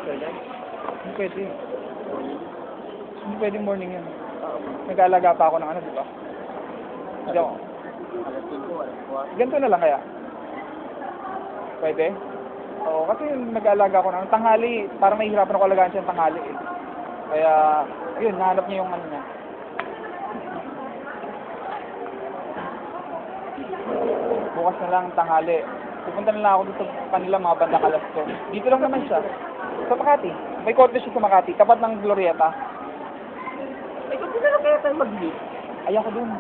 kailan? Hindi pwede. Hindi pwede morning yan. Nag-aalaga pa ako ng ano, di ba? Hindi ako. Alas 5, alas 4. Ganito na lang kaya? Pwede? Oo, kasi nag-aalaga ako ng tanghali. Parang mahihirapan ako alagaan siya ng tanghali eh. Kaya, yun, nahanap niya yung ano niya. Bukas na lang tanghali. Pupunta na lang ako dito sa kanila mga bandang alas 2. Dito lang naman siya. Sa Makati. May korte siya sa Makati. Tapat ng Glorieta. Ay, kung sino na kaya tayo mag-meet? Ayoko dun.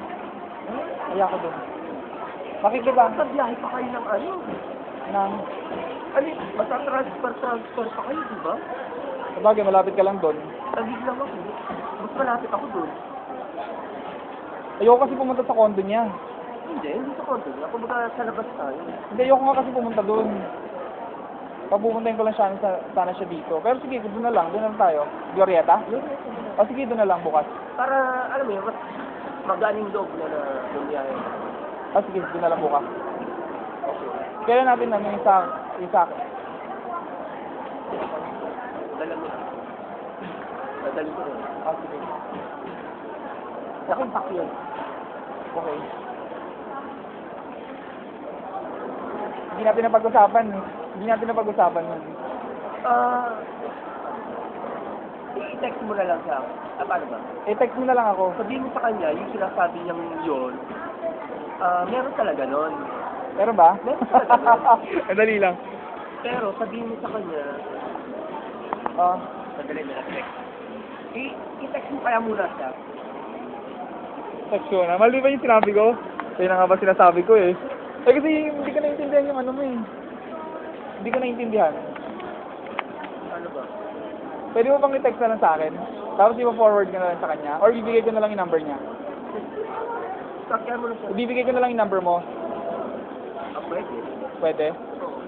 Ayoko dun. Bakit diba? Sa biyahe pa kayo ng ano? Nang, Ano, transfer pa kayo, di ba? sabagay, malapit ka lang dun. Tagig lang ako. Mas malapit ako doon. Ayoko kasi pumunta sa condo niya. Hindi sa konti. Ako baga sa labas tayo. Hindi, ayoko nga kasi pumunta dun. Papupuntahin ko lang sana siya dito. Pero sige, doon na lang tayo. Glorieta? O sige, doon na lang bukas. Para, alam mo yun, mas maganing loob na na bumiyahe. O sige, doon na lang bukas. Kailan natin ano yung sa akin? Dala mo. Dadali ko rin. O sige. Sa pack yun. Okay. Hindi natin napag-usapan. Hindi natin napag-usapan yun. I-text mo na lang siya. Paano ba? Text mo na lang ako. Sabihin mo sa kanya, yung sinasabi niyang yun, meron talaga nun. Meron ba? Meron talaga nun. Madali lang. Pero sabihin mo sa kanya, sadali mo na text. I-text mo kaya muna siya. Text ko na. Mali ba yung sinabi ko? Kaya na nga ba sinasabi ko eh. Eh kasi hindi ka naintindihan yung ano mo eh. Hindi ka naintindihan. Ano ba? Pwede mo bang i-text na lang sa akin? Tapos i-forward ka na lang sa kanya? Or bibigay ko na lang yung number niya? Sakyan mo na siya. Ibibigay ko na lang yung number mo? Pwede. Pwede? Oo.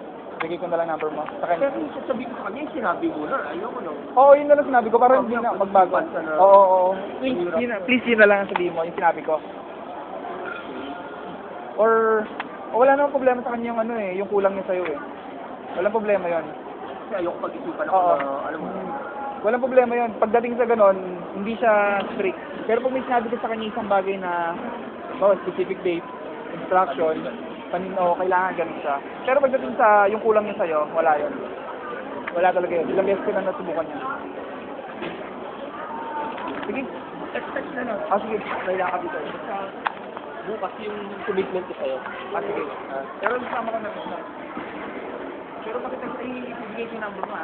Bigay ko na lang number mo sa kanya. Pero sasabihin ko sa kanya, yung sinabi mo na, ayoko no. Oo, yun na lang sinabi ko. Para hindi na magbago. Oo. Please yun na lang ang sabihin mo, yung sinabi ko. Or, wala namang problema sa kanya yung ano eh, yung kulang niya sa'yo eh. Walang problema yon. Kasi ayoko pag-isipan ako Oo. na, alam mo. Walang problema yon. Pagdating sa ganon, hindi siya strict. Pero pag may sinabi ka sa kanya isang bagay na, specific date, instruction, kailangan ganun siya. Pero pagdating sa yung kulang niya sa'yo, wala yon. Wala talaga yun. Ilang beses ko na nasubukan niya. Sige. Text na lang. Sige. Kailangan ka dito. Basta bukas yung commitment ko sa'yo. Sige. Pero isama ko na. Pero bakit ibigay ko yung number mo